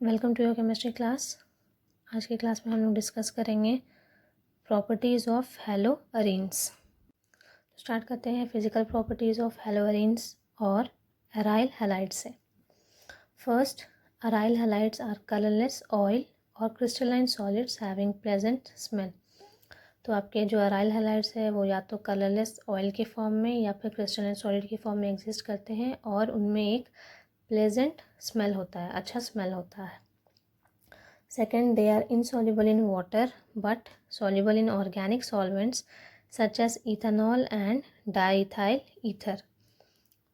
Welcome to your chemistry class. आज की class में हम लोग डिस्कस करेंगे प्रॉपर्टीज़ ऑफ हैलोअरीन्स। स्टार्ट करते हैं फिजिकल प्रॉपर्टीज़ ऑफ हैलोअरीन्स और एराइल हैलाइड्स से। First, aryl halides are colourless oil और crystalline solids having pleasant smell. तो आपके जो एराइल हैलाइड्स है वो या तो कलरलेस ऑयल के फॉर्म में या फिर क्रिस्टलाइन सॉलिड के फॉर्म में एग्जिस्ट करते हैं और उनमें एक प्लेजेंट स्मेल होता है, अच्छा स्मेल होता है। Second, they are insoluble in water but soluble in organic solvents such as ethanol and diethyl ether।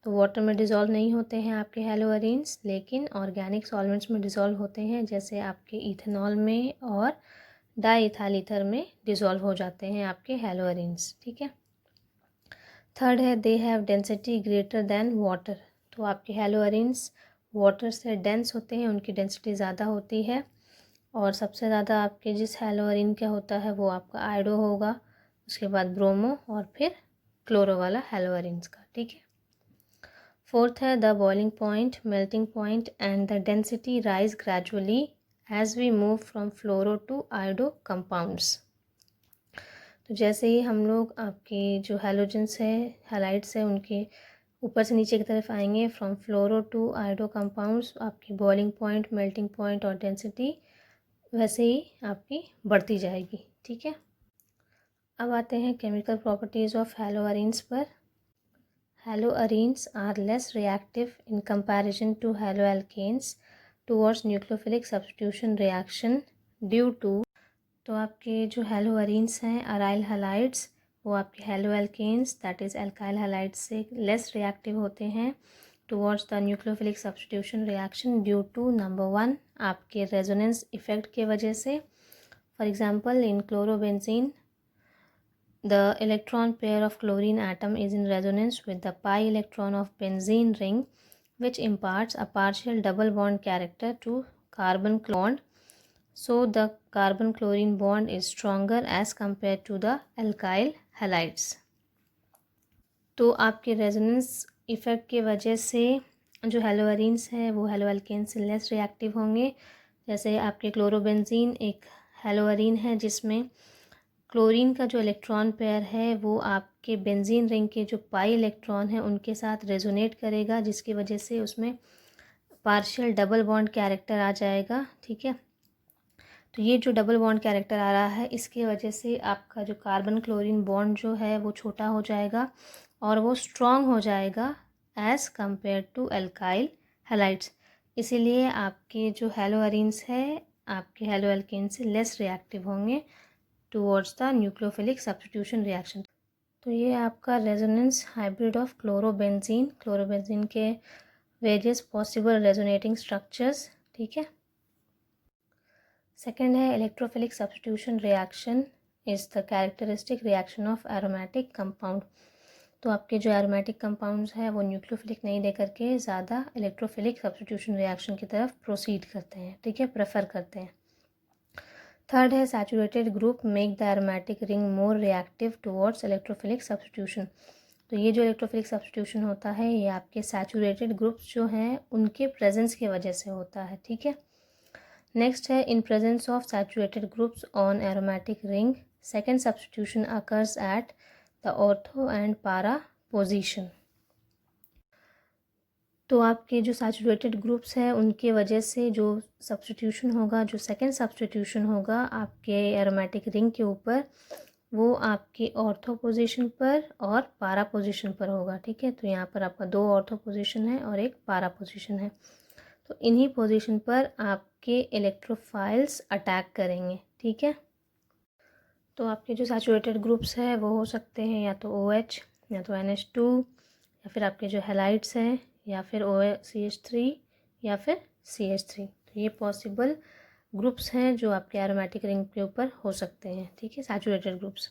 तो वाटर में डिज़ोल्व नहीं होते हैं आपके हैलोअरीन्स, लेकिन ऑर्गेनिक सॉल्वेंट्स में डिज़ोल्व होते हैं, जैसे आपके इथेनॉल में और डाईइथाइल ईथर में डिज़ोल्व हो जाते हैं आपके हैलोअरीन्स। ठीक है। थर्ड है, they have density greater than water. तो आपके हैलोअरीन्स वाटर से डेंस होते हैं, उनकी डेंसिटी ज़्यादा होती है और सबसे ज़्यादा आपके जिस हैलोअरीन का होता है वो आपका आयोडो होगा, उसके बाद ब्रोमो और फिर क्लोरो वाला हैलोअरीन्स का। ठीक है। फोर्थ है, the boiling point, melting point and the density rise gradually as we move from fluoro to iodo compounds. तो जैसे ही हम लोग आपके जो हैलोजेंस है, हैलाइड्स है, उनके ऊपर से नीचे की तरफ आएंगे from fluoro to iodo compounds, आपकी बॉइलिंग पॉइंट, मेल्टिंग पॉइंट और डेंसिटी वैसे ही आपकी बढ़ती जाएगी। ठीक है। अब आते हैं केमिकल प्रॉपर्टीज़ ऑफ हैलोअरीन्स पर। Haloarenes are less reactive in comparison to haloalkanes towards nucleophilic substitution reaction due to. तो आपके जो हैलोअरीन्स हैं अराइल हैलाइड्स, वो आपके haloalkanes that is alkyl halides से लेस रिएक्टिव होते हैं towards the nucleophilic substitution reaction due to number 1 आपके रेजोनेंस इफेक्ट के वजह से। For example, in chlorobenzene the electron pair of chlorine atom is in resonance with the pi electron of benzene ring, which imparts a partial double bond character to carbon bond. So the carbon chlorine bond is stronger as compared to the alkyl halides। तो आपके resonance effect की वजह से जो haloarenes हैं वो हैलोअल्केन से less reactive होंगे। जैसे आपके क्लोरोबेंजीन एक हैलोअरीन है जिसमें क्लोरीन का जो इलेक्ट्रॉन पेयर है वो आपके बेंजीन रिंग के जो पाई इलेक्ट्रॉन है उनके साथ रेजोनेट करेगा, जिसकी वजह से उसमें पार्शियल डबल बॉन्ड कैरेक्टर आ जाएगा। ठीक है। तो ये जो डबल बॉन्ड कैरेक्टर आ रहा है इसकी वजह से आपका जो कार्बन क्लोरीन बॉन्ड जो है वो छोटा हो जाएगा और वो स्ट्रॉन्ग हो जाएगा as compare to alkyl halides. इसीलिए आपके जो हैलोअरीन्स है आपके हैलोएल्केन से लेस रिएक्टिव होंगे towards the nucleophilic substitution reaction. तो ये आपका resonance hybrid of chlorobenzene, chlorobenzene के वेरियस पॉसिबल रेजोनेटिंग स्ट्रक्चर्स। ठीक है। सेकेंड है electrophilic substitution reaction is the characteristic reaction of aromatic compound. तो आपके जो एरोमेटिक कंपाउंड्स हैं वो न्यूक्लियोफिलिक नहीं लेकर के ज़्यादा इलेक्ट्रोफिलिक सब्स्टिट्यूशन रिएक्शन की तरफ प्रोसीड करते हैं। ठीक है, प्रेफर करते हैं। थर्ड है saturated group make the aromatic ring more reactive towards electrophilic substitution. तो ये जो इलेक्ट्रोफिलिक सब्स्टिट्यूशन होता है ये आपके सैचुरेटेड ग्रुप्स जो हैं उनके प्रेजेंस की वजह से होता है। ठीक है। नेक्स्ट है इन presence of saturated groups on aromatic ring second substitution occurs at the ortho and पारा पोजीशन। तो आपके जो सैचुरेटेड ग्रुप्स हैं उनके वजह से जो सब्स्टिट्यूशन होगा, जो सेकेंड सब्स्टिट्यूशन होगा आपके एरोमेटिक रिंग के ऊपर, वो आपके ऑर्थो पोजीशन पर और पारा पोजीशन पर होगा। ठीक है। तो यहाँ पर आपका 2 ऑर्थो पोजीशन है और एक पारा पोजीशन है। तो इन्हीं पोजीशन पर आपके इलेक्ट्रोफाइल्स अटैक करेंगे। ठीक है। तो आपके जो सैचुरेटेड ग्रुप्स हैं वो हो सकते हैं या तो OH या तो NH2 या फिर आपके जो हैलाइड्स हैं या फिर OCH3 या फिर CH3। तो ये पॉसिबल ग्रुप्स हैं जो आपके एरोमेटिक रिंग के ऊपर हो सकते हैं। ठीक है, saturated groups.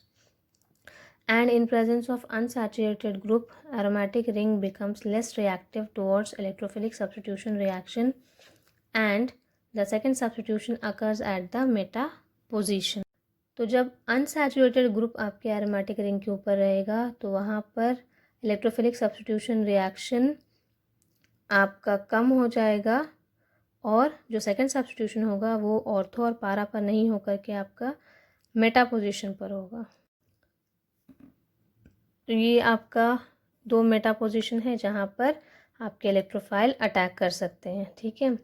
And in presence of unsaturated group aromatic ring becomes less reactive towards electrophilic substitution reaction and the second substitution occurs at the Meta position. तो जब अनसैचुरेटेड ग्रुप आपके एरोमेटिक रिंग के ऊपर रहेगा तो वहाँ पर इलेक्ट्रोफिलिक सब्स्टिट्यूशन रिएक्शन आपका कम हो जाएगा और जो सेकंड सब्स्टिट्यूशन होगा वो ऑर्थो और पारा पर नहीं होकर के आपका मेटा पोजीशन पर होगा। तो ये आपका 2 मेटा पोजीशन है जहाँ पर आपके इलेक्ट्रोफाइल अटैक कर सकते हैं, ठीक है।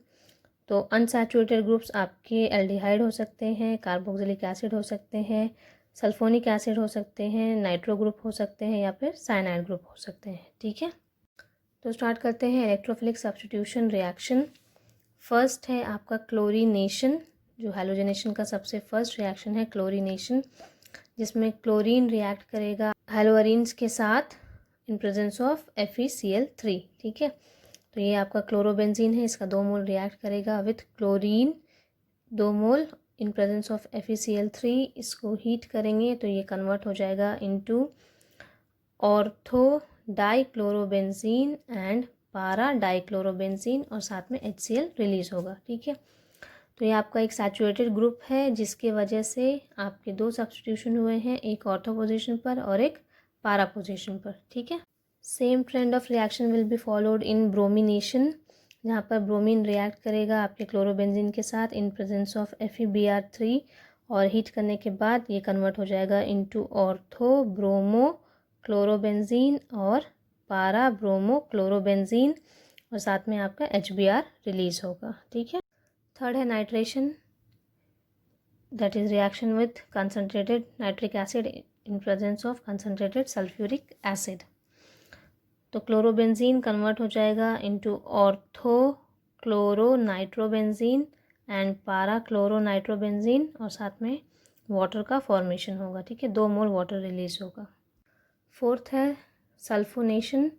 तो अनसैचुरेटेड ग्रुप्स आपके एल्डिहाइड हो सकते हैं, कार्बोक्सिलिक एसिड हो सकते हैं, सल्फोनिक एसिड हो सकते हैं, नाइट्रो ग्रुप हो सकते हैं या फिर साइनाइड ग्रुप हो सकते हैं, ठीक है। तो स्टार्ट करते हैं इलेक्ट्रोफिलिक सब्स्टिट्यूशन रिएक्शन। फर्स्ट है आपका क्लोरीनेशन, जो हैलोजनेशन का सबसे फर्स्ट रिएक्शन है क्लोरीनेशन, जिसमें क्लोरीन रिएक्ट करेगा हैलोअरीन्स के साथ इन प्रेजेंस ऑफ FeCl3, ठीक है। तो ये आपका क्लोरोबेंजीन है, इसका 2 मोल रिएक्ट करेगा with chlorine 2 mole in presence of FeCl3। इसको हीट करेंगे तो ये कन्वर्ट हो जाएगा इनटू ऑर्थो डाइक्लोरोबेंजीन एंड पारा डाइक्लोरोबेंजीन और साथ में HCl रिलीज होगा, ठीक है। तो ये आपका एक सैचुरेटेड ग्रुप है जिसके वजह से आपके 2 सब्स्टिट्यूशन हुए हैं, एक ऑर्थो पोजीशन पर और एक पारा पोजीशन पर, ठीक है। Same trend of reaction will be followed in bromination, जहाँ पर ब्रोमीन रिएक्ट करेगा आपके क्लोरोबेंजीन के साथ इन प्रेजेंस ऑफ FeBr3 और हीट करने के बाद ये कन्वर्ट हो जाएगा इनटू ऑर्थो ब्रोमो क्लोरोबेंजीन और पारा ब्रोमो क्लोरोबेंजीन और साथ में आपका HBr रिलीज होगा, ठीक है। थर्ड है nitration, that is reaction with concentrated nitric acid in presence of concentrated sulphuric acid. तो क्लोरोबेंजीन कन्वर्ट हो जाएगा into ortho chloro nitrobenzene and पारा क्लोरो नाइट्रोबेंजीन और साथ में वाटर का फॉर्मेशन होगा, ठीक है। 2 मोल वाटर रिलीज होगा। फोर्थ है सल्फोनेशन,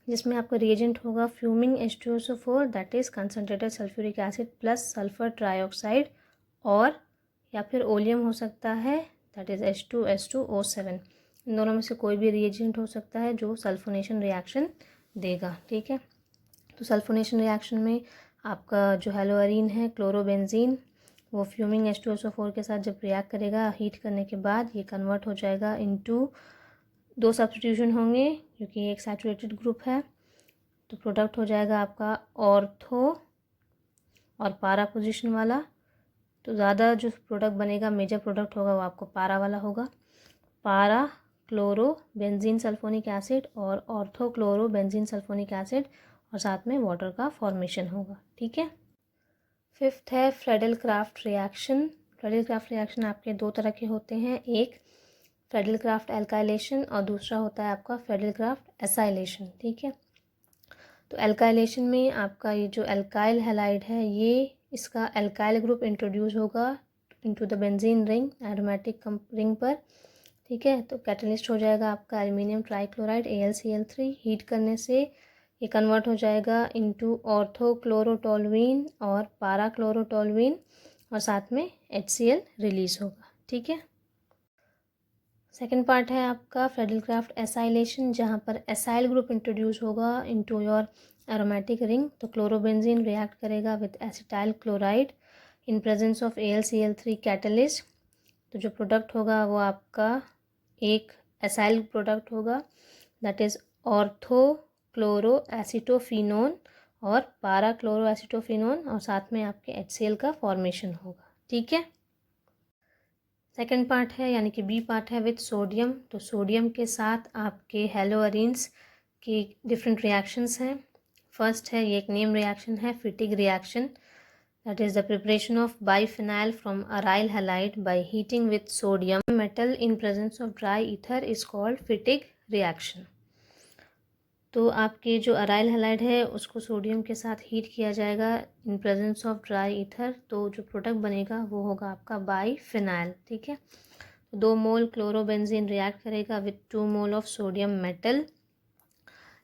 जिसमें आपका रिएजेंट होगा fuming H2SO4 that is concentrated sulphuric acid plus sulphur trioxide और या फिर ओलियम हो सकता है दैट इज़ H2S2O7। इन दोनों में से कोई भी रिएजेंट हो सकता है जो सल्फोनेशन रिएक्शन देगा, ठीक है। तो सल्फोनेशन रिएक्शन में आपका जो हैलोअरीन है क्लोरोबेंजीन वो फ्यूमिंग H2SO4 के साथ जब रिएक्ट करेगा हीट करने के बाद ये कन्वर्ट हो जाएगा इनटू 2 सब्स्टिट्यूशन होंगे क्योंकि ये एक सैचुरेटेड ग्रुप है। तो प्रोडक्ट हो जाएगा आपका ऑर्थो और पारा पोजीशन वाला। तो ज़्यादा जो प्रोडक्ट बनेगा मेजर प्रोडक्ट होगा वो आपको पारा वाला होगा, पारा क्लोरो बेंजीन सल्फोनिक एसिड और ortho chloro benzene sulphonic acid और साथ में वाटर का फॉर्मेशन होगा, ठीक है। फिफ्थ है Friedel craft reaction. Friedel craft reaction आपके 2 तरह के होते हैं, एक फ्रेडल क्राफ्ट एल्काइलेशन और दूसरा होता है आपका फ्रेडल क्राफ्ट एसाइलेशन, ठीक है। तो एल्काइलेशन में आपका ये जो एल्काइल हैलाइड है ये इसका एल्काइल ग्रुप इंट्रोड्यूस होगा into the benzene ring aromatic ring पर, ठीक है। तो कैटलिस्ट हो जाएगा आपका एल्युमिनियम ट्राइक्लोराइड AlCl3। हीट करने से ये कन्वर्ट हो जाएगा इनटू ऑर्थोक्लोरोटोलुईन और पाराक्लोरोटोलुईन और साथ में HCl रिलीज होगा, ठीक है। सेकेंड पार्ट है आपका फ्रेडल क्राफ्ट एसाइलेशन, जहाँ पर एसाइल ग्रुप इंट्रोड्यूस होगा इनटू योर एरोमेटिक रिंग। तो क्लोरोबेंजीन रिएक्ट करेगा with acetyl chloride in presence of AlCl3 catalyst. तो जो प्रोडक्ट होगा वो आपका एक एसाइल प्रोडक्ट होगा that is ortho chloro acetophenone और पारा क्लोरो एसिटोफिनोन और साथ में आपके HCl का फॉर्मेशन होगा, ठीक है। सेकेंड पार्ट है यानी कि बी पार्ट है विथ सोडियम। तो सोडियम के साथ आपके हैलोअरीन्स की डिफरेंट रिएक्शंस हैं। फर्स्ट है ये एक नेम रिएक्शन है Fittig reaction, that is the preparation of biphenyl from aryl halide by heating with sodium metal in presence of dry ether is called Fittig reaction. तो आपके जो अराइल हैलाइड है उसको सोडियम के साथ हीट किया जाएगा इन प्रेजेंस ऑफ ड्राई ईथर, तो जो प्रोडक्ट बनेगा वो होगा आपका बाइफिनाइल, ठीक है। 2 मोल क्लोरोबेंजीन रिएक्ट करेगा with 2 mole of sodium metal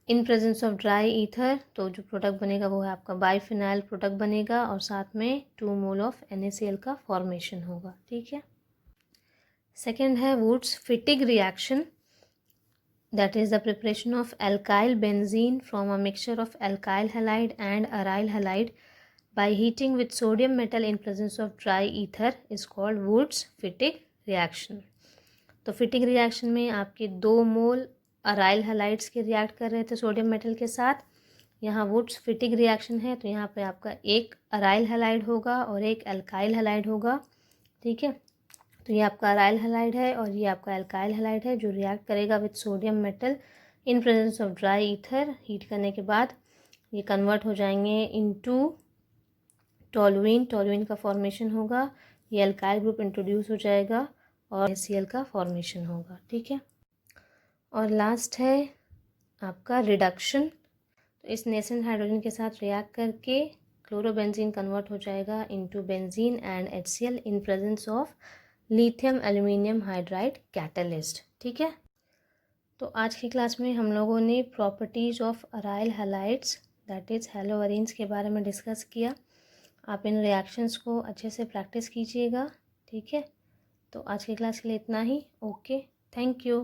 in presence of dry ether, तो जो प्रोडक्ट बनेगा वो है आपका बाइफिनाइल प्रोडक्ट बनेगा और साथ में 2 मोल ऑफ NaCl का फॉर्मेशन होगा, ठीक है। सेकेंड है Wurtz Fittig reaction, that is the preparation of alkyl benzene from a mixture of alkyl halide and aryl halide by heating with sodium metal in presence of dry ether is called Woods Fittig reaction. तो फिटिग reaction में आपके 2 मोल aryl halides के react कर रहे थे sodium metal के साथ यहाँ वुड्स फिटिंग रिएक्शन है, तो यहाँ पे आपका एक अराइल हैलाइड होगा और एक अल्काइल हैलाइड होगा, ठीक है। तो ये आपका अराइल हैलाइड है और ये आपका अल्काइल हैलाइड है जो रिएक्ट करेगा with sodium metal in presence of dry ether. Heat करने के बाद ये कन्वर्ट हो जाएंगे इनटू टोलुइन। टोलुइन का फॉर्मेशन होगा, ये अल्काइल ग्रुप इंट्रोड्यूस हो जाएगा और HCl का फॉर्मेशन होगा, ठीक है। और लास्ट है आपका रिडक्शन। तो इस नेसेंट हाइड्रोजन के साथ रिएक्ट करके क्लोरोबेंजीन कन्वर्ट हो जाएगा into benzene and HCl in presence of lithium aluminium hydride catalyst, ठीक है। तो आज की क्लास में हम लोगों ने properties of aryl halides that is haloarenes के बारे में डिस्कस किया। आप इन रिएक्शंस को अच्छे से प्रैक्टिस कीजिएगा, ठीक है। तो आज की क्लास के लिए इतना ही। Okay, thank you.